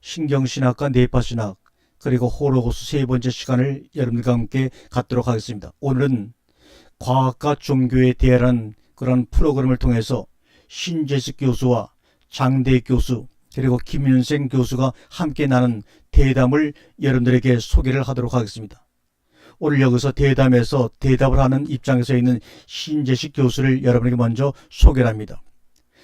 신경신학과 뇌파신학 그리고 호로고스 세 번째 시간을 여러분들과 함께 갖도록 하겠습니다. 오늘은 과학과 종교에 대한 그런 프로그램을 통해서 신재식 교수와 장대익 교수 그리고 김윤생 교수가 함께 나눈 대담을 여러분들에게 소개를 하도록 하겠습니다. 오늘 여기서 대담에서 대답을 하는 입장에서 있는 신재식 교수를 여러분에게 먼저 소개를 합니다.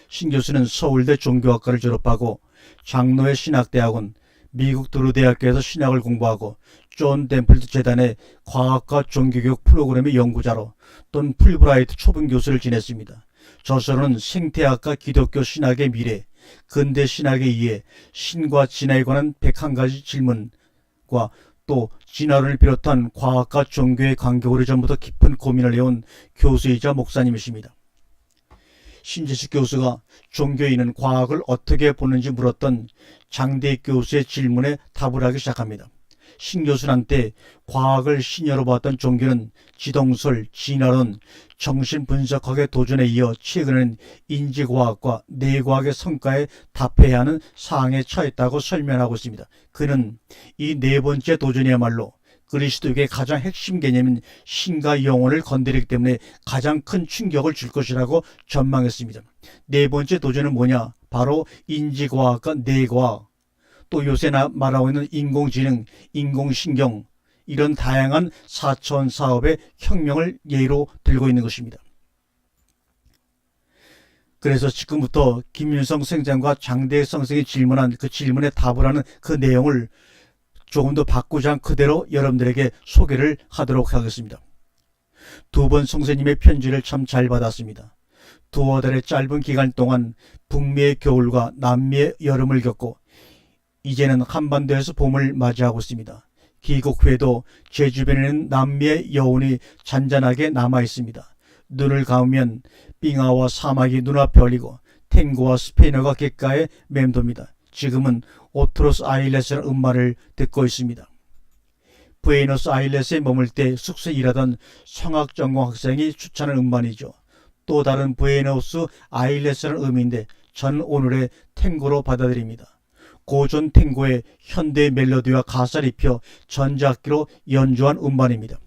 신 교수는 서울대 종교학과를 졸업하고 장로회 신학대학원, 미국 드루 대학교에서 신학을 공부하고 존 댐플트 재단의 과학과 종교교육 프로그램의 연구자로 또는 풀브라이트 초빙 교수를 지냈습니다. 저서로는 생태학과 기독교 신학의 미래, 근대 신학에 의해 신과 진화에 관한 101가지 질문과 또 진화론을 비롯한 과학과 종교의 관계 오래전부터 깊은 고민을 해온 교수이자 목사님이십니다. 신재식 교수가 종교인은 과학을 어떻게 보는지 물었던 장대익 교수의 질문에 답을 하기 시작합니다. 신 교수는 한때 과학을 신여로 봤던 종교는 지동설, 진화론, 정신분석학의 도전에 이어 최근에는 인지과학과 뇌과학의 성과에 답해야 하는 사항에 처했다고 설명하고 있습니다. 그는 이 네 번째 도전이야말로 그리스도에게 가장 핵심 개념인 신과 영혼을 건드리기 때문에 가장 큰 충격을 줄 것이라고 전망했습니다. 네 번째 도전은 뭐냐? 바로 인지과학과 뇌과학, 또 요새 말하고 있는 인공지능, 인공신경, 이런 다양한 4차원 사업의 혁명을 예로 들고 있는 것입니다. 그래서 지금부터 김윤성 선생과 장대익 선생이 질문한 그 질문에 답을 하는 그 내용을 조금 더 바꾸지 않고 그대로 여러분들에게 소개를 하도록 하겠습니다. 두 번 선생님의 편지를 참 잘 받았습니다. 두어 달의 짧은 기간 동안 북미의 겨울과 남미의 여름을 겪고 이제는 한반도에서 봄을 맞이하고 있습니다. 귀국 후에도 제 주변에는 남미의 여운이 잔잔하게 남아 있습니다. 눈을 감으면 빙하와 사막이 눈앞에 얼리고 탱고와 스페인어가 객가에 맴돕니다. 지금은 오트로스 아일렛이라는 음반을 듣고 있습니다. 부에노스 아일렛에 머물 때 숙소에 일하던 성악전공 학생이 추천한 음반이죠. 또 다른 부에노스 아일렛이라는 의미인데 저는 오늘의 탱고로 받아들입니다. 고전 탱고의 현대 멜로디와 가사를 입혀 전자악기로 연주한 음반입니다.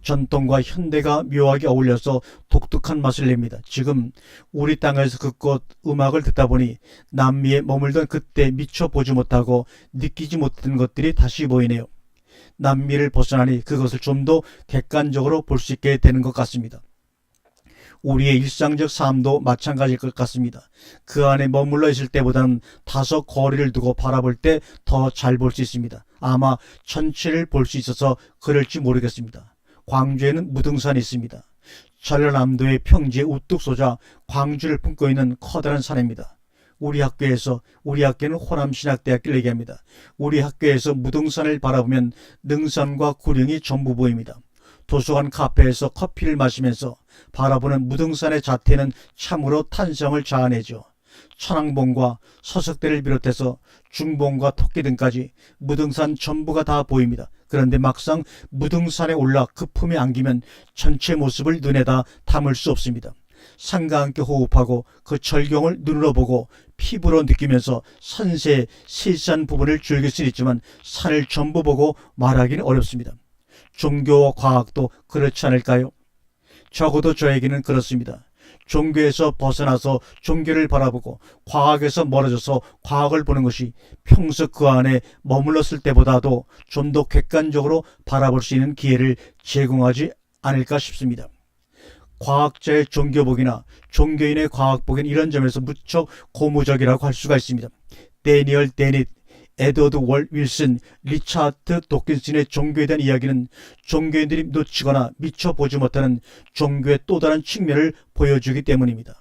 전통과 현대가 묘하게 어울려서 독특한 맛을 냅니다. 지금 우리 땅에서 그곳 음악을 듣다 보니 남미에 머물던 그때 미처 보지 못하고 느끼지 못했던 것들이 다시 보이네요. 남미를 벗어나니 그것을 좀 더 객관적으로 볼 수 있게 되는 것 같습니다. 우리의 일상적 삶도 마찬가지일 것 같습니다. 그 안에 머물러 있을 때보다는 다소 거리를 두고 바라볼 때 더 잘 볼 수 있습니다. 아마 전체를 볼 수 있어서 그럴지 모르겠습니다. 광주에는 무등산이 있습니다. 전라남도의 평지에 우뚝 솟아 광주를 품고 있는 커다란 산입니다. 우리 학교는 호남신학대학교를 얘기합니다. 우리 학교에서 무등산을 바라보면 능선과 구릉이 전부 보입니다. 도서관 카페에서 커피를 마시면서 바라보는 무등산의 자태는 참으로 탄성을 자아내죠. 천왕봉과 서석대를 비롯해서 중봉과 토끼 등까지 무등산 전부가 다 보입니다. 그런데 막상 무등산에 올라 그 품에 안기면 전체 모습을 눈에다 담을 수 없습니다. 산과 함께 호흡하고 그 절경을 눈으로 보고 피부로 느끼면서 산세의 세세한 부분을 즐길 수는 있지만 산을 전부 보고 말하기는 어렵습니다. 종교와 과학도 그렇지 않을까요? 적어도 저에게는 그렇습니다. 종교에서 벗어나서 종교를 바라보고 과학에서 멀어져서 과학을 보는 것이 평소 그 안에 머물렀을 때보다도 좀 더 객관적으로 바라볼 수 있는 기회를 제공하지 않을까 싶습니다. 과학자의 종교복이나 종교인의 과학복은 이런 점에서 무척 고무적이라고 할 수가 있습니다. 데니얼 데닛, 에드워드 월 윌슨, 리차드 도킨슨의 종교에 대한 이야기는 종교인들이 놓치거나 미처 보지 못하는 종교의 또 다른 측면을 보여주기 때문입니다.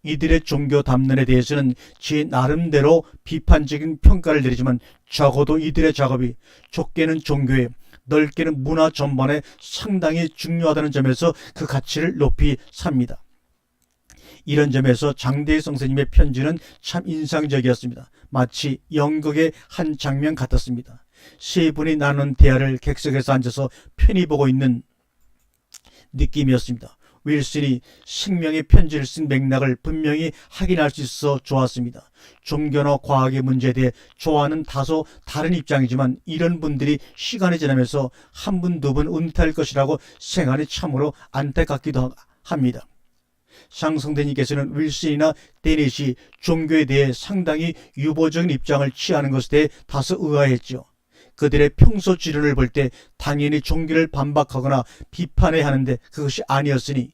이들의 종교 담론에 대해서는 제 나름대로 비판적인 평가를 내리지만 적어도 이들의 작업이 좁게는 종교에 넓게는 문화 전반에 상당히 중요하다는 점에서 그 가치를 높이 삽니다. 이런 점에서 장대익 선생님의 편지는 참 인상적이었습니다. 마치 연극의 한 장면 같았습니다. 세 분이 나눈 대화를 객석에서 앉아서 편히 보고 있는 느낌이었습니다. 윌슨이 생명의 편지를 쓴 맥락을 분명히 확인할 수 있어 좋았습니다. 종교나 과학의 문제에 대해 좋아하는 다소 다른 입장이지만 이런 분들이 시간이 지나면서 한 분, 두 분 은퇴할 것이라고 생각하니 참으로 안타깝기도 합니다. 장성대님께서는 윌슨이나 데닛이 종교에 대해 상당히 유보적인 입장을 취하는 것에 대해 다소 의아했죠. 그들의 평소 지론을 볼 때 당연히 종교를 반박하거나 비판해야 하는데 그것이 아니었으니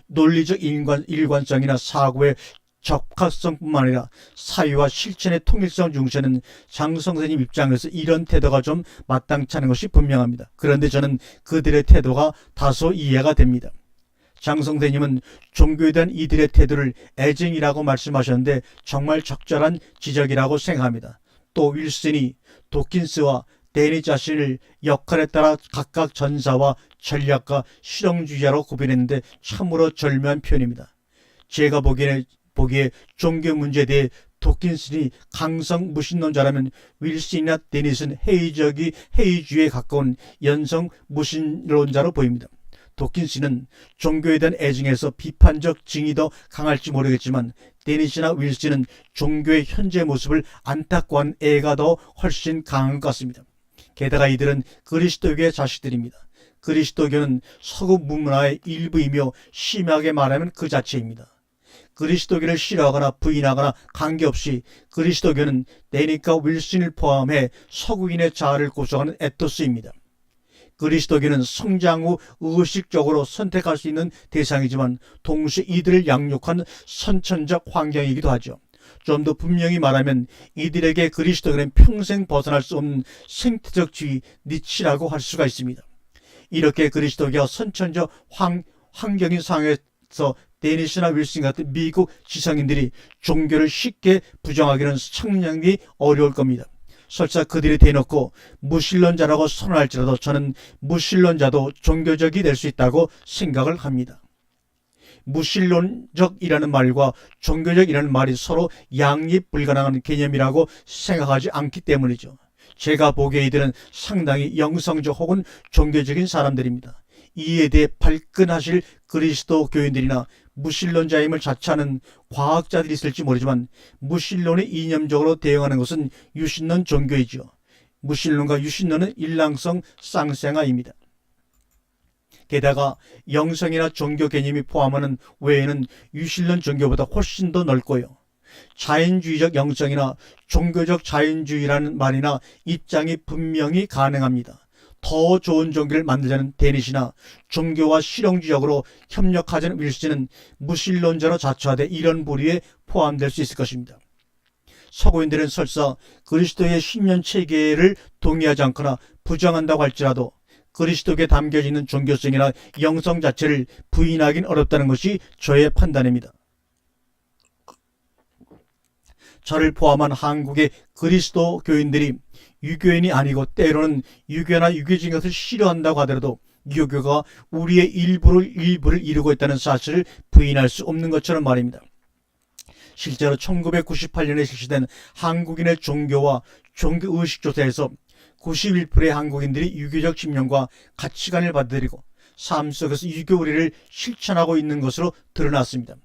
논리적 일관성이나 사고의 적합성뿐만 아니라 사유와 실천의 통일성 중시하는 장성대님 입장에서 이런 태도가 좀 마땅치 않은 것이 분명합니다. 그런데 저는 그들의 태도가 다소 이해가 됩니다. 장성대님은 종교에 대한 이들의 태도를 애증이라고 말씀하셨는데 정말 적절한 지적이라고 생각합니다. 또 윌슨이 도킨스와 데니 자신을 역할에 따라 각각 전사와 전략가 실용주의자로 구별했는데 참으로 절묘한 표현입니다. 제가 보기에 종교 문제에 대해 도킨슨이 강성 무신론자라면 윌슨이나 데닛은 회의주의에 가까운 연성 무신론자로 보입니다. 도킨슨은 종교에 대한 애증에서 비판적 증이 더 강할지 모르겠지만 데닛이나 윌슨은 종교의 현재 모습을 안타까워하는 애가 더 훨씬 강한 것 같습니다. 게다가 이들은 그리스도교의 자식들입니다. 그리스도교는 서구 문화의 일부이며 심하게 말하면 그 자체입니다. 그리스도교를 싫어하거나 부인하거나 관계없이 그리스도교는 데닛과 윌슨을 포함해 서구인의 자아를 구성하는 에토스입니다. 그리스도교는 성장 후 의식적으로 선택할 수 있는 대상이지만 동시에 이들을 양육한 선천적 환경이기도 하죠. 좀 더 분명히 말하면 이들에게 그리스도교는 평생 벗어날 수 없는 생태적 주의 니치라고 할 수가 있습니다. 이렇게 그리스도교가 선천적 환경인 상황에서 데닛이나 윌슨 같은 미국 지성인들이 종교를 쉽게 부정하기는 상당히 어려울 겁니다. 설사 그들이 대놓고 무신론자라고 선언할지라도 저는 무신론자도 종교적이 될 수 있다고 생각을 합니다. 무신론적이라는 말과 종교적이라는 말이 서로 양립 불가능한 개념이라고 생각하지 않기 때문이죠. 제가 보기에 이들은 상당히 영성적 혹은 종교적인 사람들입니다. 이에 대해 발끈하실 그리스도 교인들이나 무신론자임을 자처하는 과학자들이 있을지 모르지만 무신론에 이념적으로 대응하는 것은 유신론 종교이죠. 무신론과 유신론은 일랑성 쌍생아입니다. 게다가 영성이나 종교 개념이 포함하는 외에는 유신론 종교보다 훨씬 더 넓고요. 자연주의적 영성이나 종교적 자연주의라는 말이나 입장이 분명히 가능합니다. 더 좋은 종교를 만들자는 데닛이나 종교와 실용주의적으로 협력하자는 윌슨은 무신론자로 자처하되 이런 부류에 포함될 수 있을 것입니다. 서구인들은 설사 그리스도의 신년 체계를 동의하지 않거나 부정한다고 할지라도 그리스도에 담겨져 있는 종교성이나 영성 자체를 부인하긴 어렵다는 것이 저의 판단입니다. 저를 포함한 한국의 그리스도 교인들이 유교인이 아니고 때로는 유교나 유교적인 것을 싫어한다고 하더라도 유교가 우리의 일부를 이루고 있다는 사실을 부인할 수 없는 것처럼 말입니다. 실제로 1998년에 실시된 한국인의 종교와 종교의식 조사에서 91%의 한국인들이 유교적 신념과 가치관을 받아들이고 삶 속에서 유교 의례를 실천하고 있는 것으로 드러났습니다.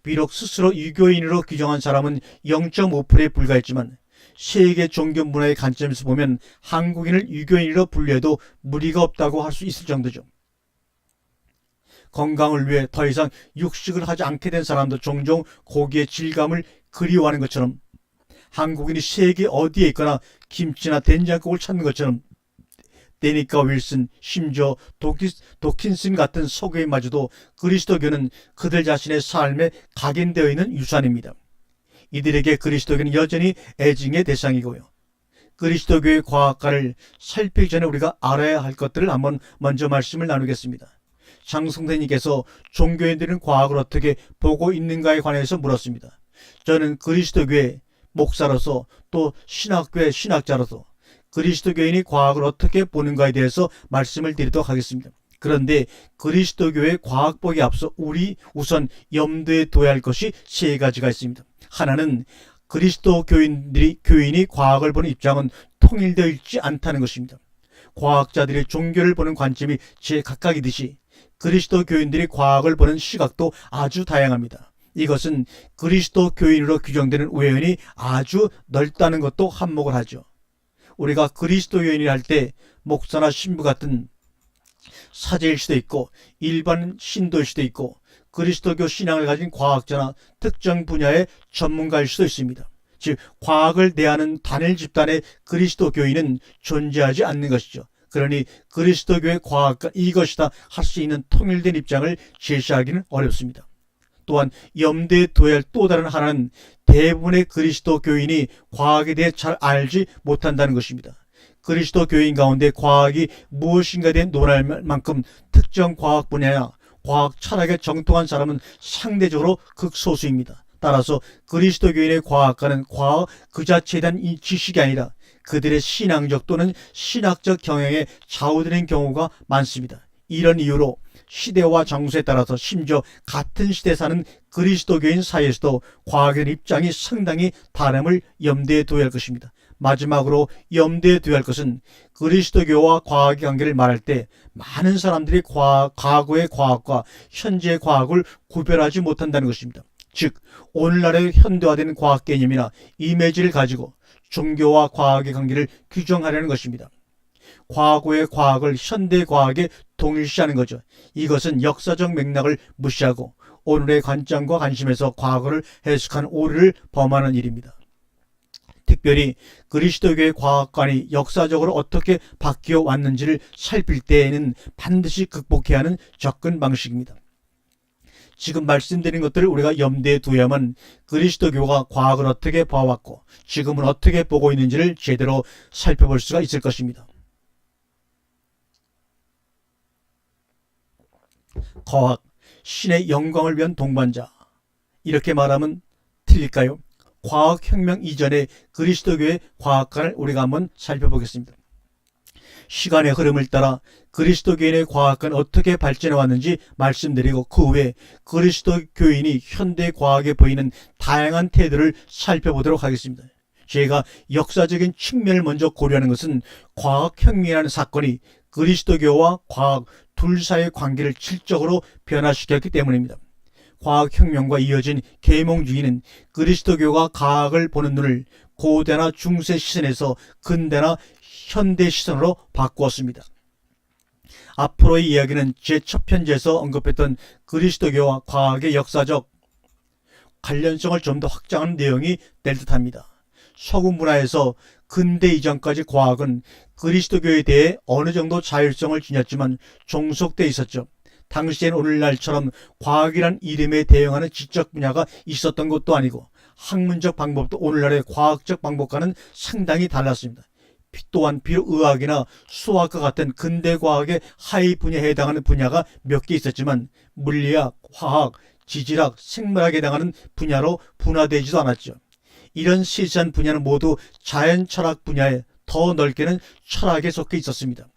비록 스스로 유교인으로 규정한 사람은 0.5%에 불과했지만 세계 종교 문화의 관점에서 보면 한국인을 유교인으로 분류해도 무리가 없다고 할 수 있을 정도죠. 건강을 위해 더 이상 육식을 하지 않게 된 사람도 종종 고기의 질감을 그리워하는 것처럼 한국인이 세계 어디에 있거나 김치나 된장국을 찾는 것처럼 데닛과 윌슨, 심지어 도킨슨 같은 서구인마저도 그리스도교는 그들 자신의 삶에 각인되어 있는 유산입니다. 이들에게 그리스도교는 여전히 애증의 대상이고요. 그리스도교의 과학과를 살피기 전에 우리가 알아야 할 것들을 한번 먼저 말씀을 나누겠습니다. 장성대님께서 종교인들은 과학을 어떻게 보고 있는가에 관해서 물었습니다. 저는 그리스도교의 목사로서 또 신학교의 신학자로서 그리스도교인이 과학을 어떻게 보는가에 대해서 말씀을 드리도록 하겠습니다. 그런데 그리스도교의 과학보기에 앞서 우리 우선 염두에 둬야 할 것이 세 가지가 있습니다. 하나는 그리스도 교인이 과학을 보는 입장은 통일되어 있지 않다는 것입니다. 과학자들이 종교를 보는 관점이 제각각이듯이 그리스도 교인들이 과학을 보는 시각도 아주 다양합니다. 이것은 그리스도 교인으로 규정되는 외연이 아주 넓다는 것도 한몫을 하죠. 우리가 그리스도교인이라 할 때 목사나 신부 같은 사제일 수도 있고 일반 신도일 수도 있고 그리스도교 신앙을 가진 과학자나 특정 분야의 전문가일 수도 있습니다. 즉 과학을 대하는 단일 집단의 그리스도교인은 존재하지 않는 것이죠. 그러니 그리스도교의 과학과 이것이다 할 수 있는 통일된 입장을 제시하기는 어렵습니다. 또한 염두에 둬야 할 또 다른 하나는 대부분의 그리스도 교인이 과학에 대해 잘 알지 못한다는 것입니다. 그리스도 교인 가운데 과학이 무엇인가에 대해 논할 만큼 특정 과학 분야나 과학 철학에 정통한 사람은 상대적으로 극소수입니다. 따라서 그리스도 교인의 과학과는 과학 그 자체에 대한 이 지식이 아니라 그들의 신앙적 또는 신학적 경향에 좌우되는 경우가 많습니다. 이런 이유로 시대와 정세에 따라서 심지어 같은 시대에 사는 그리스도교인 사이에서도 과학의 입장이 상당히 다름을 염두에 둬야 할 것입니다. 마지막으로 염두에 둬야 할 것은 그리스도교와 과학의 관계를 말할 때 많은 사람들이 과거의 과학과 현재의 과학을 구별하지 못한다는 것입니다. 즉 오늘날의 현대화된 과학 개념이나 이미지를 가지고 종교와 과학의 관계를 규정하려는 것입니다. 과거의 과학을 현대 과학에 동일시하는 거죠. 이것은 역사적 맥락을 무시하고 오늘의 관점과 관심에서 과거를 해석한 오류를 범하는 일입니다. 특별히 그리스도교의 과학관이 역사적으로 어떻게 바뀌어 왔는지를 살필 때에는 반드시 극복해야 하는 접근 방식입니다. 지금 말씀드린 것들을 우리가 염두에 두야만 그리스도교가 과학을 어떻게 봐왔고 지금은 어떻게 보고 있는지를 제대로 살펴볼 수가 있을 것입니다. 과학, 신의 영광을 위한 동반자, 이렇게 말하면 틀릴까요? 과학혁명 이전의 그리스도교의 과학관을 우리가 한번 살펴보겠습니다. 시간의 흐름을 따라 그리스도교인의 과학관은 어떻게 발전해 왔는지 말씀드리고 그 후에 그리스도교인이 현대 과학에 보이는 다양한 태도를 살펴보도록 하겠습니다. 제가 역사적인 측면을 먼저 고려하는 것은 과학혁명이라는 사건이 그리스도교와 과학 둘 사이의 관계를 질적으로 변화시켰기 때문입니다. 과학혁명과 이어진 계몽주의는 그리스도교가 과학을 보는 눈을 고대나 중세 시선에서 근대나 현대 시선으로 바꾸었습니다. 앞으로의 이야기는 제 첫 편지에서 언급했던 그리스도교와 과학의 역사적 관련성을 좀 더 확장하는 내용이 될 듯합니다. 서구 문화에서 근대 이전까지 과학은 그리스도교에 대해 어느 정도 자율성을 지녔지만 종속돼 있었죠. 당시엔 오늘날처럼 과학이란 이름에 대응하는 지적 분야가 있었던 것도 아니고 학문적 방법도 오늘날의 과학적 방법과는 상당히 달랐습니다. 또한 비록 의학이나 수학과 같은 근대 과학의 하위 분야에 해당하는 분야가 몇 개 있었지만 물리학, 화학, 지질학, 생물학에 해당하는 분야로 분화되지도 않았죠. 이런 세세한 분야는 모두 자연 철학 분야에 더 넓게는 철학에 속해 있었습니다.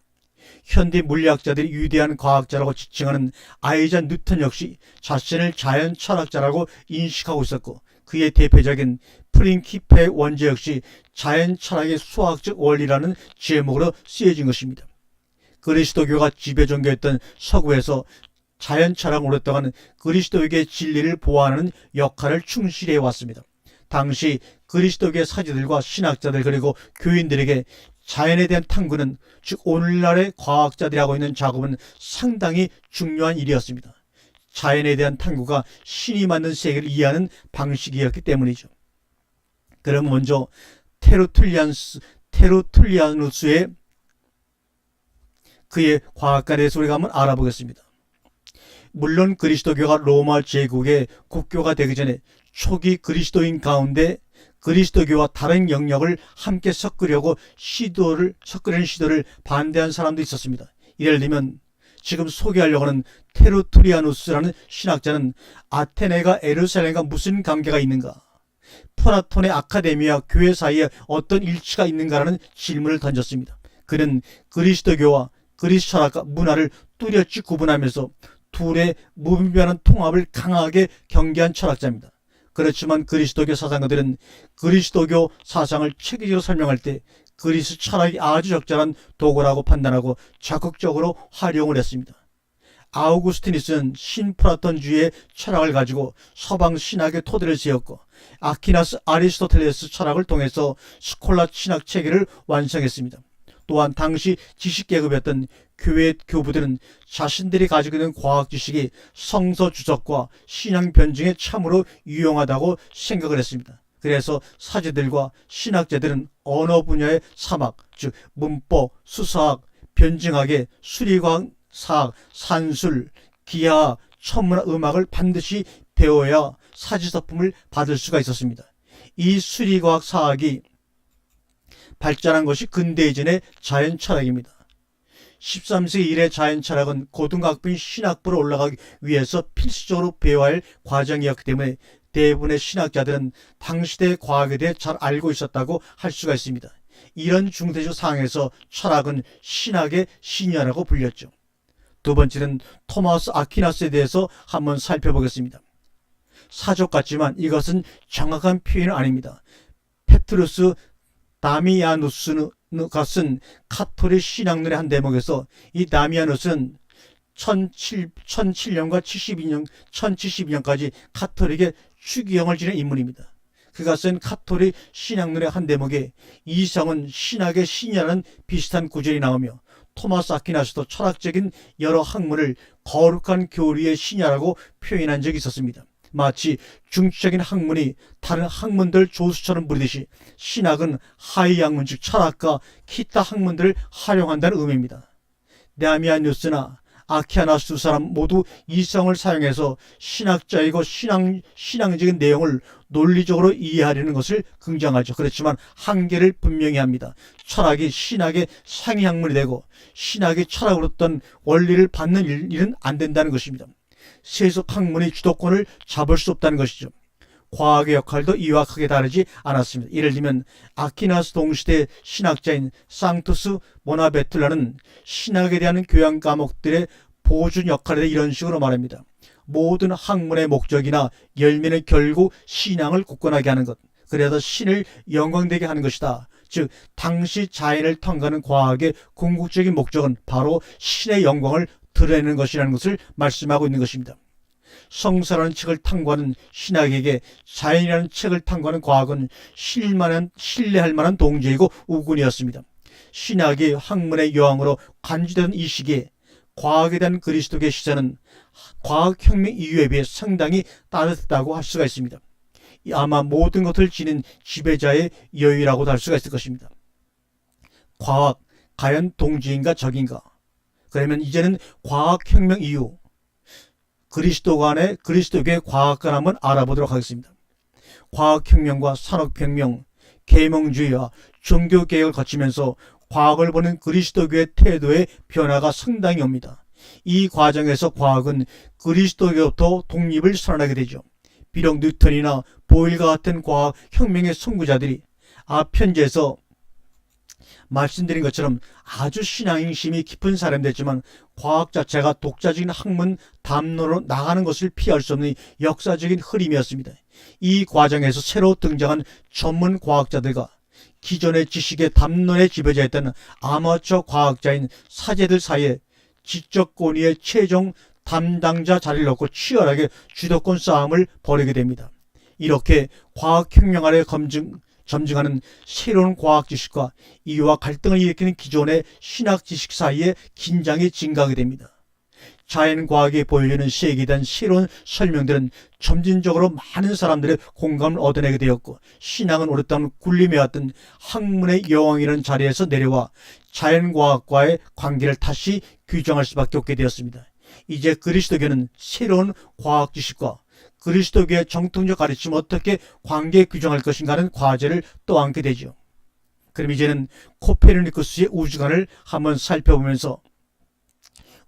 현대 물리학자들이 위대한 과학자라고 지칭하는 아이작 뉴턴 역시 자신을 자연 철학자라고 인식하고 있었고 그의 대표적인 프린키페 원제 역시 자연 철학의 수학적 원리라는 제목으로 쓰여진 것입니다. 그리스도교가 지배 종교였던 서구에서 자연 철학을 오랫동안 그리스도에게 진리를 보완하는 역할을 충실히 해왔습니다. 당시 그리스도교의 사제들과 신학자들 그리고 교인들에게 자연에 대한 탐구는 즉 오늘날의 과학자들이 하고 있는 작업은 상당히 중요한 일이었습니다. 자연에 대한 탐구가 신이 만든 세계를 이해하는 방식이었기 때문이죠. 그럼 먼저 테르툴리아누스의 그의 과학관에 대해서 우리가 한번 알아보겠습니다. 물론 그리스도교가 로마 제국의 국교가 되기 전에 초기 그리스도인 가운데 그리스도교와 다른 영역을 함께 섞으려는 시도를 반대한 사람도 있었습니다. 예를 들면 지금 소개하려고 하는 테르툴리아누스라는 신학자는 아테네가 에루살렘과 무슨 관계가 있는가? 플라톤의 아카데미와 교회 사이에 어떤 일치가 있는가라는 질문을 던졌습니다. 그는 그리스도교와 그리스 철학과 문화를 뚜렷이 구분하면서 둘의 무분별한 통합을 강하게 경계한 철학자입니다. 그렇지만 그리스도교 사상가들은 그리스도교 사상을 체계적으로 설명할 때 그리스 철학이 아주 적절한 도구라고 판단하고 적극적으로 활용을 했습니다. 아우구스티누스는 신플라톤주의의 철학을 가지고 서방 신학의 토대를 세웠고 아퀴나스 아리스토텔레스 철학을 통해서 스콜라 신학 체계를 완성했습니다. 또한 당시 지식계급이었던 교회 교부들은 자신들이 가지고 있는 과학 지식이 성서 주석과 신앙 변증에 참으로 유용하다고 생각을 했습니다. 그래서 사제들과 신학자들은 언어 분야의 사막, 즉 문법, 수사학, 변증학의 수리과학, 사학, 산술, 기하, 천문화, 음악을 반드시 배워야 사지서품을 받을 수가 있었습니다. 이 수리과학 사학이 발전한 것이 근대 이전의 자연 철학입니다. 13세기 이래 자연 철학은 고등학부인 신학부로 올라가기 위해서 필수적으로 배워야 할 과정이었기 때문에 대부분의 신학자들은 당시대의 과학에 대해 잘 알고 있었다고 할 수가 있습니다. 이런 중세적 상황에서 철학은 신학의 신이라고 불렸죠. 두 번째는 토마스 아퀴나스에 대해서 한번 살펴보겠습니다. 사족 같지만 이것은 정확한 표현은 아닙니다. 페트루스 다미아누스가 쓴 카톨릭 신학론의 한 대목에서 이 다미아누스는 1007년과 1072년까지 카톨릭의 추기경을 지낸 인물입니다. 그가 쓴 카톨릭 신학론의 한 대목에 이성은 신학의 신이라는 비슷한 구절이 나오며 토마스 아퀴나스도 철학적인 여러 학문을 거룩한 교리의 신이라고 표현한 적이 있었습니다. 마치 중추적인 학문이 다른 학문들 조수처럼 부르듯이 신학은 하위 학문 즉 철학과 기타 학문들을 활용한다는 의미입니다. 다미아누스나 아퀴나스 두 사람 모두 이성을 사용해서 신학자이고 신앙적인 내용을 논리적으로 이해하려는 것을 긍정하죠. 그렇지만 한계를 분명히 합니다. 철학이 신학의 상위 학문이 되고 신학이 철학으로부터 원리를 받는 일은 안 된다는 것입니다. 세속 학문의 주도권을 잡을 수 없다는 것이죠. 과학의 역할도 이와 크게 다르지 않았습니다. 예를 들면 아퀴나스 동시대 신학자인 상투스 모나베툴라는 신학에 대한 교양 과목들의 보준 역할에 대해 이런 식으로 말합니다. 모든 학문의 목적이나 열매는 결국 신앙을 굳건하게 하는 것, 그래서 신을 영광되게 하는 것이다. 즉 당시 자연을 통과하는 과학의 궁극적인 목적은 바로 신의 영광을 드러내는 것이라는 것을 말씀하고 있는 것입니다. 성서라는 책을 탐구하는 신학에게 자연이라는 책을 탐구하는 과학은 신뢰할 만한 동지이고 우군이었습니다. 신학이 학문의 여왕으로 간주되던 이 시기에 과학에 대한 그리스도의 시선은 과학혁명 이후에 비해 상당히 따뜻했다고 할 수가 있습니다. 아마 모든 것을 지닌 지배자의 여유라고도 할 수가 있을 것입니다. 과학, 과연 동지인가 적인가? 그러면 이제는 과학혁명 이후 그리스도 간의 그리스도교의 과학관 한번 알아보도록 하겠습니다. 과학혁명과 산업혁명, 계몽주의와 종교개혁을 거치면서 과학을 보는 그리스도교의 태도의 변화가 상당히 옵니다. 이 과정에서 과학은 그리스도교부터 독립을 선언하게 되죠. 비록 뉴턴이나 보일과 같은 과학혁명의 선구자들이 앞 편지에서 말씀드린 것처럼 아주 신앙심이 깊은 사람들이지만 과학 자체가 독자적인 학문 담론으로 나가는 것을 피할 수 없는 역사적인 흐름이었습니다. 이 과정에서 새로 등장한 전문 과학자들과 기존의 지식의 담론에 지배자였던 아마추어 과학자인 사제들 사이에 지적 권위의 최종 담당자 자리를 놓고 치열하게 주도권 싸움을 벌이게 됩니다. 이렇게 과학혁명 아래 점증하는 새로운 과학 지식과 이와 갈등을 일으키는 기존의 신학 지식 사이에 긴장이 증가하게 됩니다. 자연과학이 보여주는 세계에 대한 새로운 설명들은 점진적으로 많은 사람들의 공감을 얻어내게 되었고 신앙은 오랫동안 군림해왔던 학문의 여왕이라는 자리에서 내려와 자연과학과의 관계를 다시 규정할 수밖에 없게 되었습니다. 이제 그리스도교는 새로운 과학 지식과 그리스도교의 정통적 가르침을 어떻게 관계 규정할 것인가 하는 과제를 떠안게 되죠. 그럼 이제는 코페르니쿠스의 우주관을 한번 살펴보면서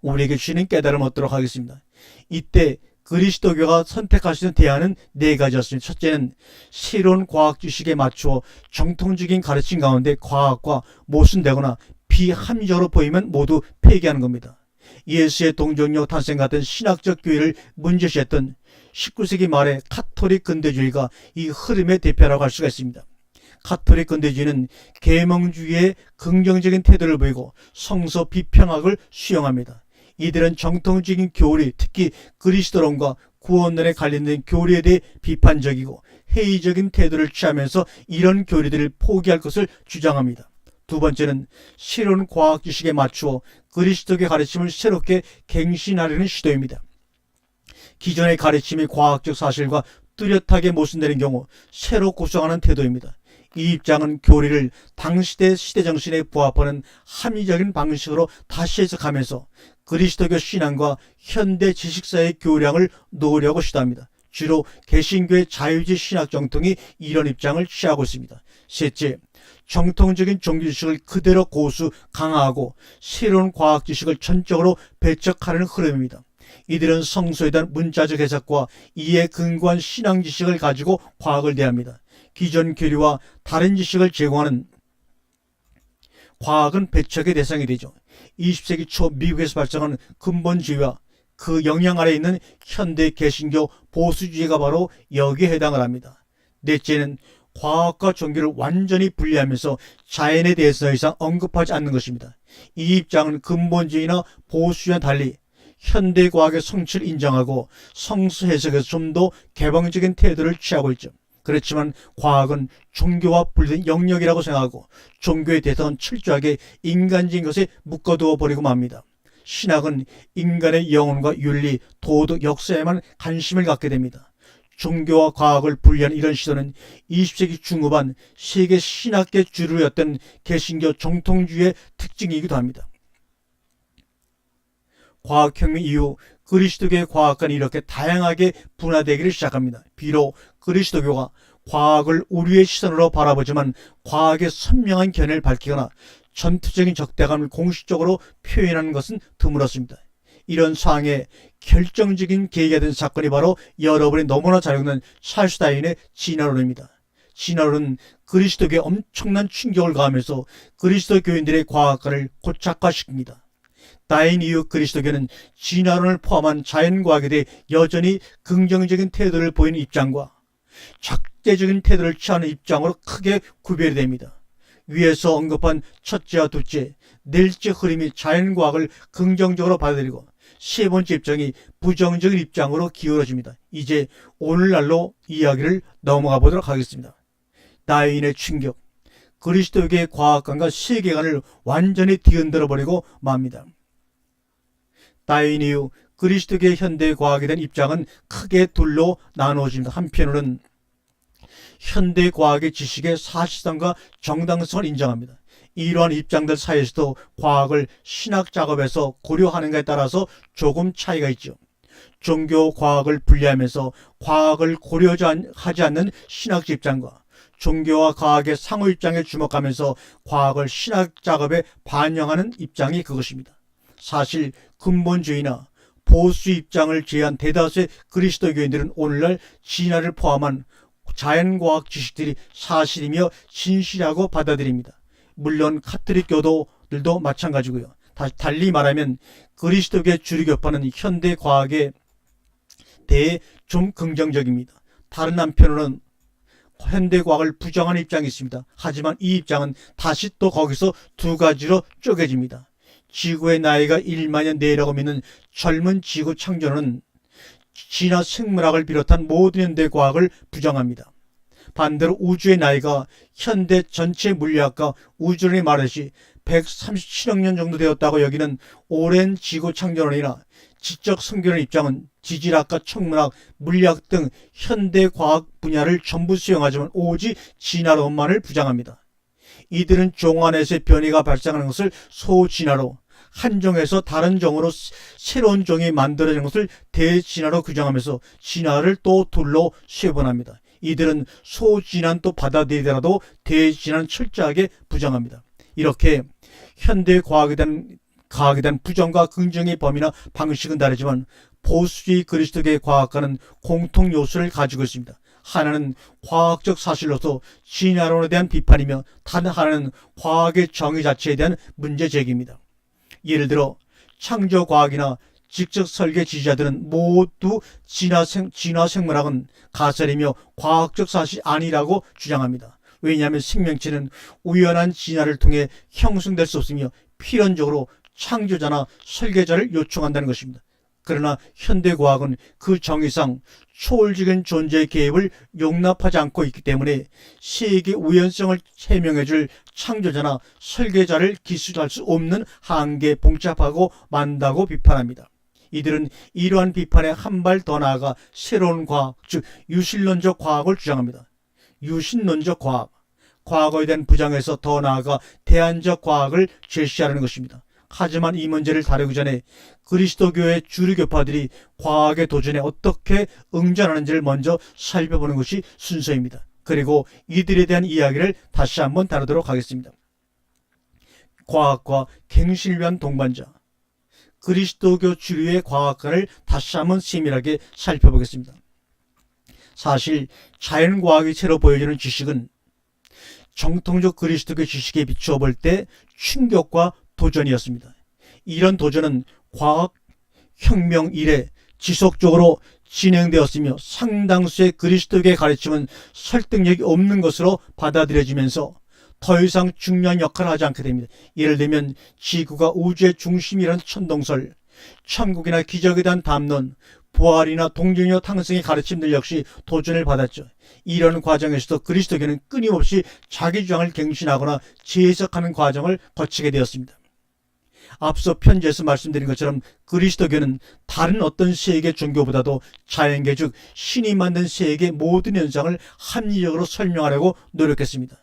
우리에게 주시는 깨달음을 얻도록 하겠습니다. 이때 그리스도교가 선택하시는 대안은 네 가지였습니다. 첫째는 새로운 과학 지식에 맞추어 정통적인 가르침 가운데 과학과 모순되거나 비합리적으로 보이면 모두 폐기하는 겁니다. 예수의 동정력 탄생 같은 신학적 교회를 문제시했던 19세기 말의 카톨릭 근대주의가 이 흐름의 대표라고 할 수가 있습니다. 카톨릭 근대주의는 계몽주의의 긍정적인 태도를 보이고 성서 비평학을 수용합니다. 이들은 정통적인 교리, 특히 그리스도론과 구원론에 관련된 교리에 대해 비판적이고 회의적인 태도를 취하면서 이런 교리들을 포기할 것을 주장합니다. 두 번째는 새로운 과학 지식에 맞추어 그리스도의 가르침을 새롭게 갱신하려는 시도입니다. 기존의 가르침이 과학적 사실과 뚜렷하게 모순되는 경우 새로 구성하는 태도입니다. 이 입장은 교리를 당시대 시대정신에 부합하는 합리적인 방식으로 다시 해석하면서 그리스도교 신앙과 현대 지식사의 교량을 놓으려고 시도합니다. 주로 개신교의 자유주의 신학 정통이 이런 입장을 취하고 있습니다. 셋째, 정통적인 종교지식을 그대로 고수 강화하고 새로운 과학지식을 전적으로 배척하려는 흐름입니다. 이들은 성서에 대한 문자적 해석과 이에 근거한 신앙 지식을 가지고 과학을 대합니다. 기존 교리와 다른 지식을 제공하는 과학은 배척의 대상이 되죠. 20세기 초 미국에서 발생한 근본주의와 그 영향 아래 있는 현대 개신교 보수주의가 바로 여기에 해당을 합니다. 넷째는 과학과 종교를 완전히 분리하면서 자연에 대해서 더 이상 언급하지 않는 것입니다. 이 입장은 근본주의나 보수주의와 달리 현대과학의 성취를 인정하고 성서 해석에서 좀 더 개방적인 태도를 취하고 있죠. 그렇지만 과학은 종교와 분리된 영역이라고 생각하고 종교의 대상은 철저하게 인간적인 것에 묶어두어 버리고 맙니다. 신학은 인간의 영혼과 윤리, 도덕, 역사에만 관심을 갖게 됩니다. 종교와 과학을 분리하는 이런 시도는 20세기 중후반 세계 신학계 주류였던 개신교 정통주의의 특징이기도 합니다. 과학혁명 이후 그리스도교의 과학관이 이렇게 다양하게 분화되기를 시작합니다. 비록 그리스도교가 과학을 우리의 시선으로 바라보지만 과학의 선명한 견해를 밝히거나 전투적인 적대감을 공식적으로 표현하는 것은 드물었습니다. 이런 상황에 결정적인 계기가 된 사건이 바로 여러분이 너무나 잘 읽는 찰스 다윈의 진화론입니다. 진화론은 그리스도교에 엄청난 충격을 가하면서 그리스도 교인들의 과학관을 고착화시킵니다. 다윈 이후 그리스도교는 진화론을 포함한 자연과학에 대해 여전히 긍정적인 태도를 보이는 입장과 적대적인 태도를 취하는 입장으로 크게 구별이 됩니다. 위에서 언급한 첫째와 둘째, 넷째 흐름이 자연과학을 긍정적으로 받아들이고 세 번째 입장이 부정적인 입장으로 기울어집니다. 이제 오늘날로 이야기를 넘어가 보도록 하겠습니다. 다윈의 충격, 그리스도교의 과학관과 세계관을 완전히 뒤흔들어 버리고 맙니다. 다윈 이후 그리스도교의 현대 과학에 대한 입장은 크게 둘로 나누어집니다. 한편으로는 현대 과학의 지식의 사실성과 정당성을 인정합니다. 이러한 입장들 사이에서도 과학을 신학 작업에서 고려하는가에 따라서 조금 차이가 있죠. 종교 과학을 분리하면서 과학을 고려하지 않는 신학적 입장과 종교와 과학의 상호 입장에 주목하면서 과학을 신학 작업에 반영하는 입장이 그것입니다. 사실 근본주의나 보수 입장을 제한 대다수의 그리스도교인들은 오늘날 진화를 포함한 자연과학 지식들이 사실이며 진실이라고 받아들입니다. 물론 카톨릭 교도들도 마찬가지고요. 달리 말하면 그리스도교의 주류교파는 현대 과학에 대해 좀 긍정적입니다. 다른 한편으로는 현대 과학을 부정하는 입장이 있습니다. 하지만 이 입장은 다시 또 거기서 두 가지로 쪼개집니다. 지구의 나이가 1만년 내라고 믿는 젊은 지구 창조론은 진화 생물학을 비롯한 모든 현대 과학을 부정합니다. 반대로 우주의 나이가 현대 전체 물리학과 우주론이 말하듯이 137억 년 정도 되었다고 여기는 오랜 지구 창조론이나 지적 성교론 입장은 지질학과 천문학, 물리학 등 현대 과학 분야를 전부 수용하지만 오직 진화론만을 부정합니다. 이들은 종 안에서의 변이가 발생하는 것을 소진화로, 한 종에서 다른 종으로 새로운 종이 만들어진 것을 대진화로 규정하면서 진화를 또 둘로 세분합니다. 이들은 소진화는 또 받아들이더라도 대진화는 철저하게 부정합니다. 이렇게 현대 과학에 대한 부정과 긍정의 범위나 방식은 다르지만 보수주의 그리스도교의 과학과는 공통 요소를 가지고 있습니다. 하나는 과학적 사실로서 진화론에 대한 비판이며 다른 하나는 과학의 정의 자체에 대한 문제 제기입니다. 예를 들어 창조과학이나 직접 설계 지지자들은 모두 진화 생물학은 가설이며 과학적 사실이 아니라고 주장합니다. 왜냐하면 생명체는 우연한 진화를 통해 형성될 수 없으며 필연적으로 창조자나 설계자를 요청한다는 것입니다. 그러나 현대과학은 그 정의상 초월적인 존재의 개입을 용납하지 않고 있기 때문에 세계 우연성을 해명해줄 창조자나 설계자를 기술할 수 없는 한계에 봉착하고 만다고 비판합니다. 이들은 이러한 비판에 한 발 더 나아가 새로운 과학, 즉 유실론적 과학을 주장합니다. 유신론적 과학, 과거에 대한 부정에서 더 나아가 대안적 과학을 제시하라는 것입니다. 하지만 이 문제를 다루기 전에 그리스도교의 주류 교파들이 과학의 도전에 어떻게 응전하는지를 먼저 살펴보는 것이 순서입니다. 그리고 이들에 대한 이야기를 다시 한번 다루도록 하겠습니다. 과학과 갱신을 위한 동반자, 그리스도교 주류의 과학관을 다시 한번 세밀하게 살펴보겠습니다. 사실 자연과학이 새로 보여주는 지식은 정통적 그리스도교 지식에 비추어 볼 때 충격과 도전이었습니다. 이런 도전은 과학혁명 이래 지속적으로 진행되었으며 상당수의 그리스도교의 가르침은 설득력이 없는 것으로 받아들여지면서 더 이상 중요한 역할을 하지 않게 됩니다. 예를 들면 지구가 우주의 중심이라는 천동설, 천국이나 기적에 대한 담론, 부활이나 동정이와 탕성의 가르침들 역시 도전을 받았죠. 이런 과정에서도 그리스도교는 끊임없이 자기 주장을 갱신하거나 재해석하는 과정을 거치게 되었습니다. 앞서 편지에서 말씀드린 것처럼 그리스도교는 다른 어떤 세계 종교보다도 자연계 즉 신이 만든 세계의 모든 현상을 합리적으로 설명하려고 노력했습니다.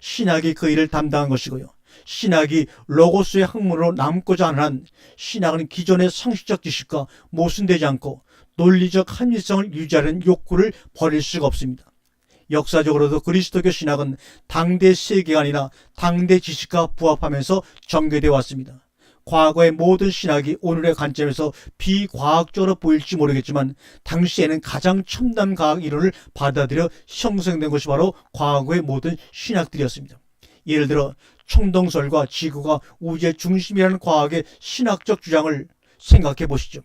신학이 그 일을 담당한 것이고요. 신학이 로고스의 학문으로 남고자 하는 한 신학은 기존의 상식적 지식과 모순되지 않고 논리적 합리성을 유지하는 욕구를 버릴 수가 없습니다. 역사적으로도 그리스도교 신학은 당대 세계관이나 당대 지식과 부합하면서 전개되어 왔습니다. 과거의 모든 신학이 오늘의 관점에서 비과학적으로 보일지 모르겠지만 당시에는 가장 첨단 과학 이론을 받아들여 형성된 것이 바로 과거의 모든 신학들이었습니다. 예를 들어 천동설과 지구가 우주의 중심이라는 과학의 신학적 주장을 생각해 보시죠.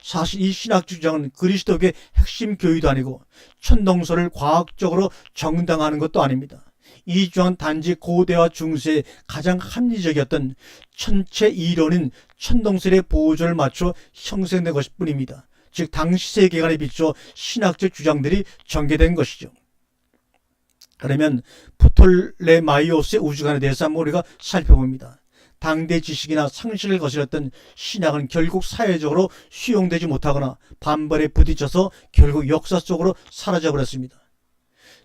사실 이 신학 주장은 그리스도교의 핵심 교의도 아니고 천동설을 과학적으로 정당화하는 것도 아닙니다. 이 주장은 단지 고대와 중세의 가장 합리적이었던 천체 이론인 천동설의 보조를 맞춰 형성된 것일 뿐입니다. 즉 당시 세계관에 비추어 신학적 주장들이 전개된 것이죠. 그러면 프톨레마이오스의 우주관에 대해서 한번 우리가 살펴봅니다. 당대 지식이나 상식을 거스렸던 신학은 결국 사회적으로 수용되지 못하거나 반발에 부딪혀서 결국 역사 속으로 사라져버렸습니다.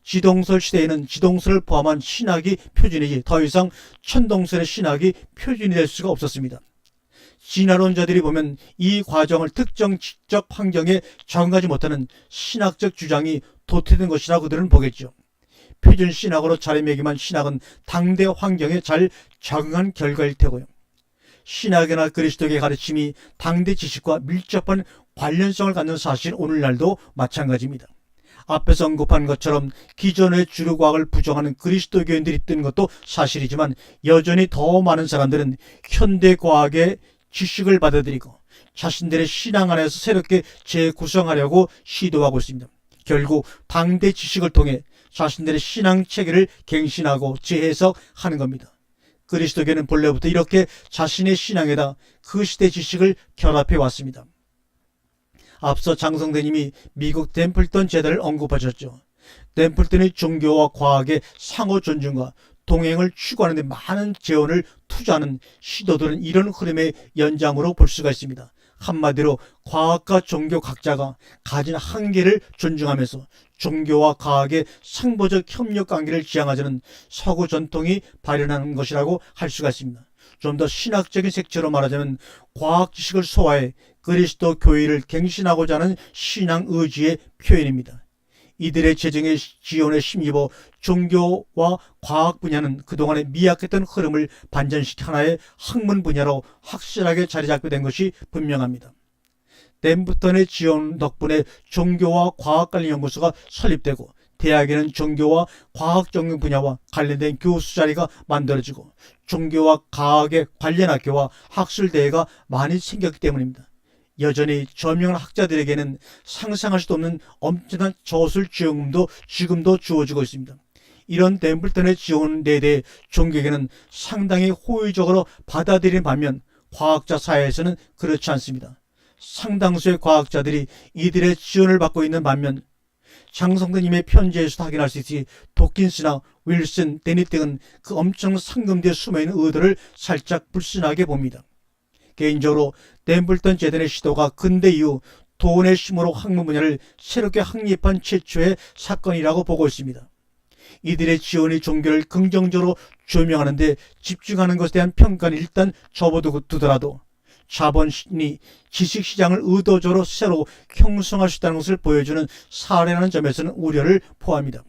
지동설 시대에는 지동설을 포함한 신학이 표준이지 더 이상 천동설의 신학이 표준이 될 수가 없었습니다. 진화론자들이 보면 이 과정을 특정 지적 환경에 적응하지 못하는 신학적 주장이 도태된 것이라 그들은 보겠죠. 표준 신학으로 자리매김한 신학은 당대 환경에 잘 적응한 결과일 테고요. 신학이나 그리스도의 가르침이 당대 지식과 밀접한 관련성을 갖는 사실은 오늘날도 마찬가지입니다. 앞에서 언급한 것처럼 기존의 주류 과학을 부정하는 그리스도교인들이 있던 것도 사실이지만 여전히 더 많은 사람들은 현대 과학의 지식을 받아들이고 자신들의 신앙 안에서 새롭게 재구성하려고 시도하고 있습니다. 결국 당대 지식을 통해 자신들의 신앙 체계를 갱신하고 재해석하는 겁니다. 그리스도교는 본래부터 이렇게 자신의 신앙에다 그 시대 지식을 결합해 왔습니다. 앞서 장성대님이 미국 댐플턴 제도를 언급하셨죠. 댐플턴의 종교와 과학의 상호 존중과 동행을 추구하는 데 많은 재원을 투자하는 시도들은 이런 흐름의 연장으로 볼 수가 있습니다. 한마디로 과학과 종교 각자가 가진 한계를 존중하면서 종교와 과학의 상보적 협력 관계를 지향하자는 서구 전통이 발현하는 것이라고 할 수가 있습니다. 좀 더 신학적인 색채로 말하자면 과학 지식을 소화해 그리스도 교회를 갱신하고자 하는 신앙 의지의 표현입니다. 이들의 재정에 지원에 힘입어 종교와 과학 분야는 그동안의 미약했던 흐름을 반전시켜 하나의 학문 분야로 확실하게 자리잡게 된 것이 분명합니다. 댐프턴의 지원 덕분에 종교와 과학 관련 연구소가 설립되고 대학에는 종교와 과학 전공 분야와 관련된 교수 자리가 만들어지고 종교와 과학에 관련 학교와 학술대회가 많이 생겼기 때문입니다. 여전히 저명한 학자들에게는 상상할 수도 없는 엄청난 저술 지원금도 지금도 주어지고 있습니다. 이런 댐플턴의 지원에 대해 종교계는 상당히 호의적으로 받아들이는 반면 과학자 사회에서는 그렇지 않습니다. 상당수의 과학자들이 이들의 지원을 받고 있는 반면 장성대님의 편지에서 확인할 수 있듯이 도킨스나 윌슨, 데닛 등은 그 엄청난 상금 뒤에 숨어있는 의도를 살짝 불순하게 봅니다. 개인적으로 댐블턴 재단의 시도가 근대 이후 돈의 힘으로 학문 분야를 새롭게 확립한 최초의 사건이라고 보고 있습니다. 이들의 지원이 종교를 긍정적으로 조명하는 데 집중하는 것에 대한 평가는 일단 접어두더라도 자본이 지식시장을 의도적으로 새로 형성할 수 있다는 것을 보여주는 사례라는 점에서는 우려를 포함합니다.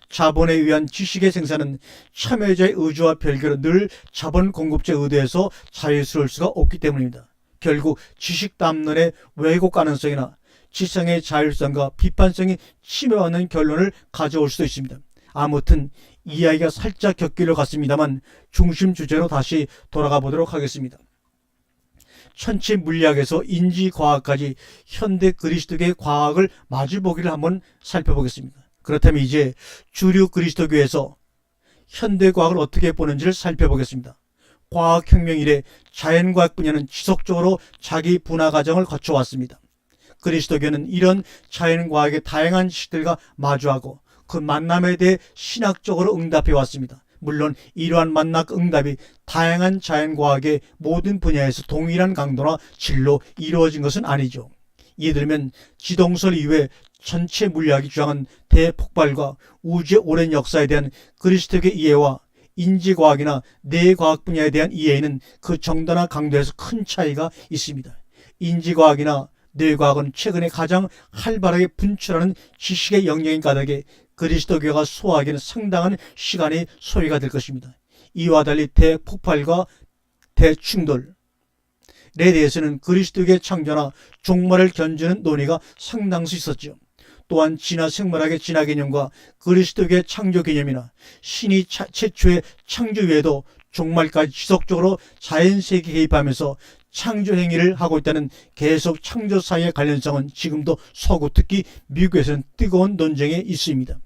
자본에 의한 지식의 생산은 참여자의 의지와 별개로 늘 자본 공급자의 의도에서 자유스러울 수가 없기 때문입니다. 결국 지식 담론의 왜곡 가능성이나 지성의 자율성과 비판성이 침해받는 결론을 가져올 수도 있습니다. 아무튼 이야기가 살짝 곁길로 갔습니다만 중심 주제로 다시 돌아가 보도록 하겠습니다. 천체 물리학에서 인지과학까지 현대 그리스도교의 과학을 마주보기를 한번 살펴보겠습니다. 그렇다면 이제 주류 그리스도교에서 현대과학을 어떻게 보는지를 살펴보겠습니다. 과학혁명 이래 자연과학 분야는 지속적으로 자기 분화 과정을 거쳐왔습니다. 그리스도교는 이런 자연과학의 다양한 지식들과 마주하고 그 만남에 대해 신학적으로 응답해 왔습니다. 물론 이러한 만남 응답이 다양한 자연과학의 모든 분야에서 동일한 강도나 질로 이루어진 것은 아니죠. 예를 들면 지동설 이후에 전체 물리학이 주장한 대폭발과 우주의 오랜 역사에 대한 그리스도교의 이해와 인지과학이나 뇌과학 분야에 대한 이해에는 그 정도나 강도에서 큰 차이가 있습니다. 인지과학이나 뇌과학은 최근에 가장 활발하게 분출하는 지식의 영역인 까닭에 그리스도교가 소화하기는 상당한 시간이 소요가 될 것입니다. 이와 달리 대폭발과 대충돌에 대해서는 그리스도교의 창조나 종말을 견주는 논의가 상당수 있었죠. 또한 진화 생물학의 진화 개념과 그리스도교의 창조 개념이나 신이 최초의 창조 외에도 종말까지 지속적으로 자연세계에 개입하면서 창조 행위를 하고 있다는 계속 창조 사이의 관련성은 지금도 서구 특히 미국에서는 뜨거운 논쟁에 있습니다.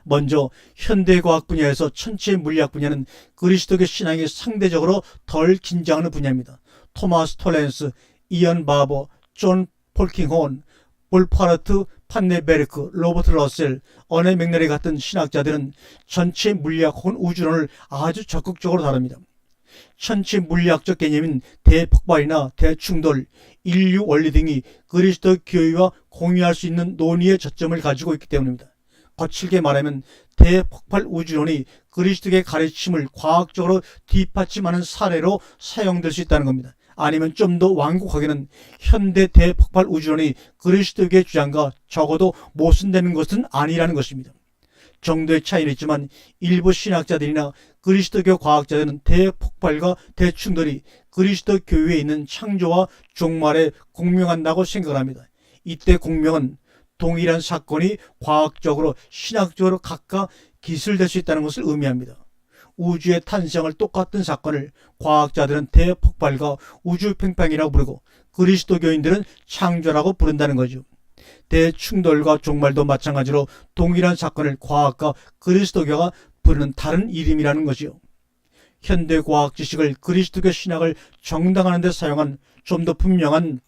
먼저 현대과학 분야에서 천체 물리학 분야는 그리스도교 신앙이 상대적으로 덜 긴장하는 분야입니다. 토마스 톨렌스, 이언 바버, 존 폴킹혼, 볼파르트 판네베르크, 로버트 러셀, 어네 맥너리 같은 신학자들은 전체 물리학 혹은 우주론을 아주 적극적으로 다룹니다. 천체 물리학적 개념인 대폭발이나 대충돌, 인류 원리 등이 그리스도 교회와 공유할 수 있는 논의의 저점을 가지고 있기 때문입니다. 거칠게 말하면 대폭발 우주론이 그리스도의 가르침을 과학적으로 뒷받침하는 사례로 사용될 수 있다는 겁니다. 아니면 좀 더 완곡하게는 현대 대폭발 우주론이 그리스도교의 주장과 적어도 모순되는 것은 아니라는 것입니다. 정도의 차이는 있지만 일부 신학자들이나 그리스도교 과학자들은 대폭발과 대충돌이 그리스도 교회에 있는 창조와 종말에 공명한다고 생각합니다. 이때 공명은 동일한 사건이 과학적으로 신학적으로 각각 기술될 수 있다는 것을 의미합니다. 우주의 탄생을 똑같은 사건을 과학자들은 대폭발과 우주팽팽이라고 부르고 그리스도교인들은 창조라고 부른다는 거죠. 대충돌과 종말도 마찬가지로 동일한 사건을 과학과 그리스도교가 부르는 다른 이름이라는 거지요. 현대 과학 지식을 그리스도교 신학을 정당화하는 데 사용한 좀 더 분명한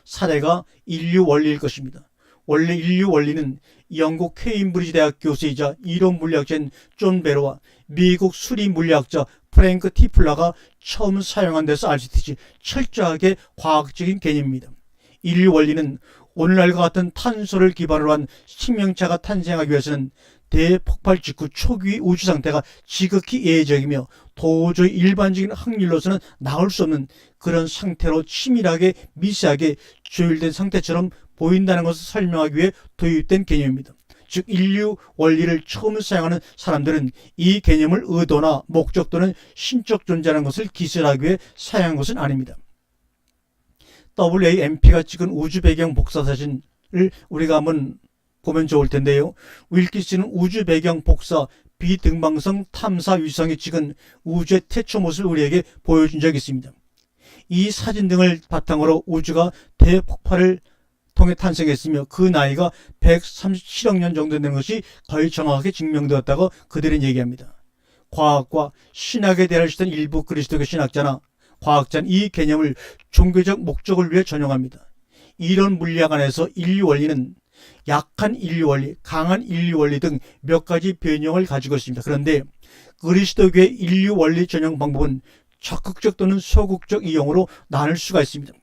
사례가 인류 원리일 것입니다. 원래 인류 원리는 영국 케임브리지 대학 교수이자 이론 물리학자인 존 베로와 미국 수리 물리학자 프랭크 티플러가 처음 사용한 데서 알 수 있듯이 철저하게 과학적인 개념입니다. 인류 원리는 오늘날과 같은 탄소를 기반으로 한 생명체가 탄생하기 위해서는 대폭발 직후 초기 우주 상태가 지극히 예외적이며 도저히 일반적인 확률로서는 나올 수 없는 그런 상태로 치밀하게 미세하게 조율된 상태처럼 보인다는 것을 설명하기 위해 도입된 개념입니다. 즉 인류 원리를 처음 사용하는 사람들은 이 개념을 의도나 목적 또는 신적 존재라는 것을 기술하기 위해 사용한 것은 아닙니다. WAMP가 찍은 우주 배경 복사 사진을 우리가 한번 보면 좋을 텐데요. 윌키스는 우주 배경 복사 비등방성 탐사 위성이 찍은 우주의 태초 모습을 우리에게 보여준 적이 있습니다. 이 사진 등을 바탕으로 우주가 대폭발을 통해 탄생했으며 그 나이가 137억 년 정도 되는 것이 거의 정확하게 증명되었다고 그들은 얘기합니다. 과학과 신학에 대한 일부 그리스도교 신학자나 과학자는 이 개념을 종교적 목적을 위해 전용합니다. 이런 물리학 안에서 인류 원리는 약한 인류 원리, 강한 인류 원리 등 몇 가지 변형을 가지고 있습니다. 그런데 그리스도교의 인류 원리 전용 방법은 적극적 또는 소극적 이용으로 나눌 수가 있습니다.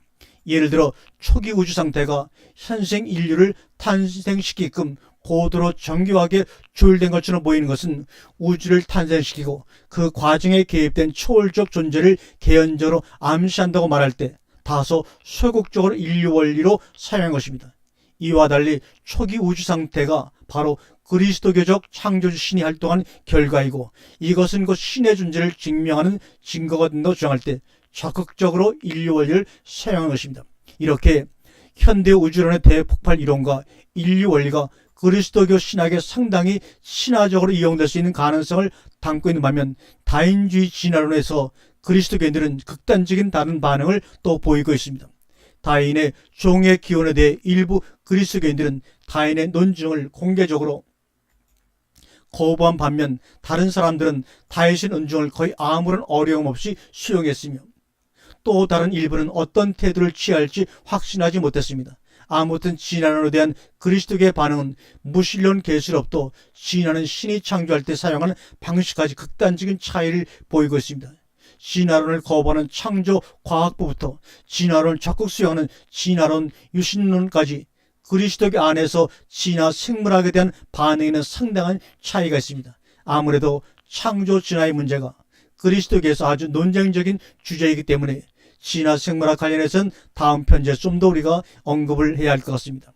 예를 들어 초기 우주 상태가 현생 인류를 탄생시키게끔 고도로 정교하게 조율된 것처럼 보이는 것은 우주를 탄생시키고 그 과정에 개입된 초월적 존재를 개연적으로 암시한다고 말할 때 다소 소극적으로 인류 원리로 사용한 것입니다. 이와 달리 초기 우주 상태가 바로 그리스도교적 창조주 신이 활동한 결과이고 이것은 그 신의 존재를 증명하는 증거가 된다고 주장할 때 적극적으로 인류 원리를 사용한 것입니다. 이렇게 현대 우주론의 대폭발 이론과 인류 원리가 그리스도교 신학에 상당히 신화적으로 이용될 수 있는 가능성을 담고 있는 반면 다인주의 진화론에서 그리스도교인들은 극단적인 다른 반응을 또 보이고 있습니다. 다인의 종의 기원에 대해 일부 그리스도교인들은 다인의 논증을 공개적으로 거부한 반면 다른 사람들은 다윗의 논증을 거의 아무런 어려움 없이 수용했으며 또 다른 일부는 어떤 태도를 취할지 확신하지 못했습니다. 아무튼 진화론에 대한 그리스도교의 반응은 무신론 계시롭도 진화는 신이 창조할 때 사용하는 방식까지 극단적인 차이를 보이고 있습니다. 진화론을 거부하는 창조 과학부부터 진화론을 적극 수용하는 진화론 유신론까지 그리스도교 안에서 진화 생물학에 대한 반응에는 상당한 차이가 있습니다. 아무래도 창조 진화의 문제가 그리스도교에서 아주 논쟁적인 주제이기 때문에 진화 생물학 관련해서는 다음 편지에 좀 더 우리가 언급을 해야 할 것 같습니다.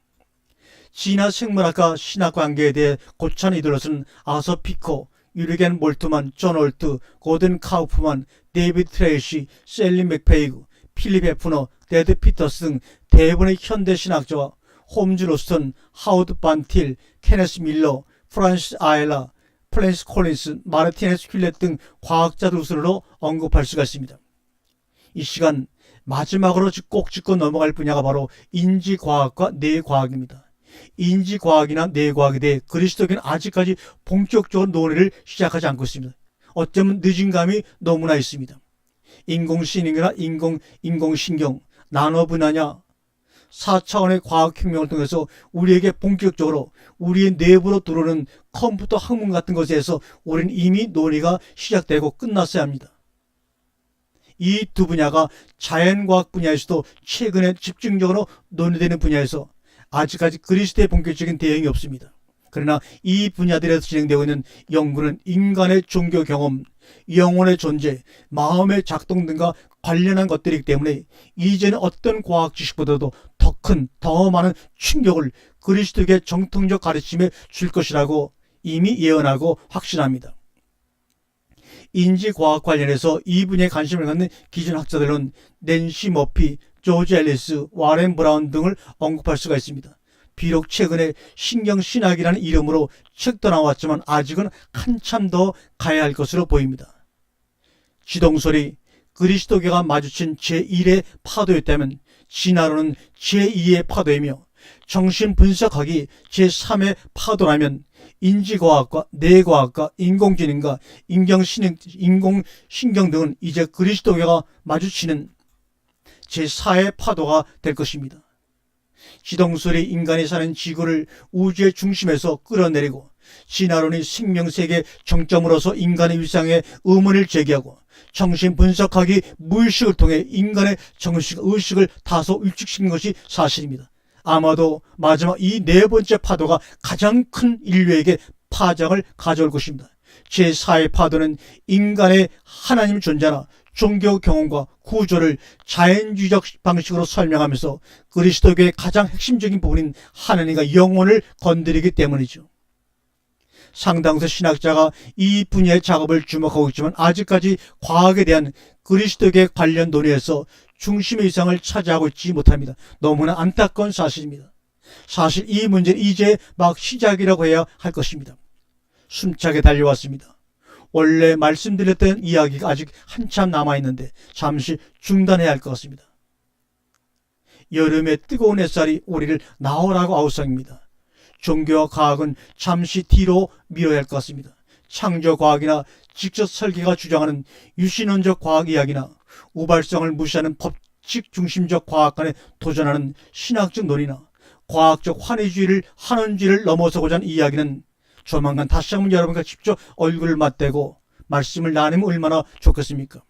진화 생물학과 신학 관계에 대해 고찬 이들로서는 아서 피코, 유리겐 몰트만, 존 올트, 고든 카우프만, 데이비드 트레이시, 셀리 맥페이그, 필립 헤프너, 데드 피터스 등 대부분의 현대 신학자와 홈즈 로스턴, 하우드 반틸, 케네스 밀러, 프란시스 아일라, 플랜스 콜린스, 마르티네스 퀼렛 등 과학자들 우선으로 언급할 수가 있습니다. 이 시간 마지막으로 꼭 짚고 넘어갈 분야가 바로 인지과학과 뇌과학입니다. 인지과학이나 뇌과학에 대해 그리스도교는 아직까지 본격적으로 논의를 시작하지 않고 있습니다. 어쩌면 늦은 감이 너무나 있습니다. 인공지능이나 인공신경, 나노 분야냐 4차원의 과학혁명을 통해서 우리에게 본격적으로 우리의 내부로 들어오는 컴퓨터 학문 같은 것에 대해서 우리는 이미 논의가 시작되고 끝났어야 합니다. 이 두 분야가 자연과학 분야에서도 최근에 집중적으로 논의되는 분야에서 아직까지 그리스도의 본격적인 대응이 없습니다. 그러나 이 분야들에서 진행되고 있는 연구는 인간의 종교 경험, 영혼의 존재, 마음의 작동 등과 관련한 것들이기 때문에 이제는 어떤 과학 지식보다도 더 큰, 더 많은 충격을 그리스도의 정통적 가르침에 줄 것이라고 이미 예언하고 확신합니다. 인지과학 관련해서 이 분야에 관심을 갖는 기존 학자들은 낸시 머피, 조지 앨리스, 와렌 브라운 등을 언급할 수가 있습니다. 비록 최근에 신경신학이라는 이름으로 책도 나왔지만 아직은 한참 더 가야 할 것으로 보입니다. 지동설이 그리스도교가 마주친 제1의 파도였다면 진화론은 제2의 파도이며 정신분석학이 제3의 파도라면 인지과학과 뇌과학과 인공지능과 인공신경 등은 이제 그리스도교가 마주치는 제4의 파도가 될 것입니다. 지동설이 인간이 사는 지구를 우주의 중심에서 끌어내리고 진화론이 생명세계 정점으로서 인간의 일상에 의문을 제기하고 정신분석학이 무의식을 통해 인간의 정식, 의식을 다소 일축시킨 것이 사실입니다. 아마도 마지막 이 네 번째 파도가 가장 큰 인류에게 파장을 가져올 것입니다. 제4의 파도는 인간의 하나님 존재나 종교 경험과 구조를 자연주의적 방식으로 설명하면서 그리스도교의 가장 핵심적인 부분인 하나님과 영혼을 건드리기 때문이죠. 상당수 신학자가 이 분야의 작업을 주목하고 있지만 아직까지 과학에 대한 그리스도교의 관련 논의에서 중심의 이상을 차지하고 있지 못합니다. 너무나 안타까운 사실입니다. 사실 이 문제는 이제 막 시작이라고 해야 할 것입니다. 숨차게 달려왔습니다. 원래 말씀드렸던 이야기가 아직 한참 남아있는데 잠시 중단해야 할 것 같습니다. 여름의 뜨거운 햇살이 우리를 나오라고 아우성입니다. 종교와 과학은 잠시 뒤로 미뤄야 할 것 같습니다. 창조과학이나 직접 설계가 주장하는 유신론적 과학 이야기나 우발성을 무시하는 법칙 중심적 과학관에 도전하는 신학적 논의나 과학적 환희주의를 한원주의를 넘어서고자 하는 이야기는 조만간 다시 한번 여러분과 직접 얼굴을 맞대고 말씀을 나누면 얼마나 좋겠습니까?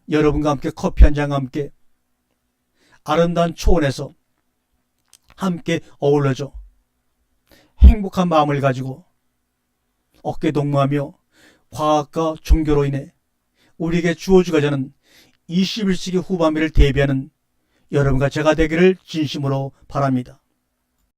여러분과 함께 커피 한 잔과 함께 아름다운 초원에서 함께 어울러져 행복한 마음을 가지고 어깨 동무하며 과학과 종교로 인해 우리에게 주어지고자 하는 21세기 후반기를 대비하는 여러분과 제가 되기를 진심으로 바랍니다.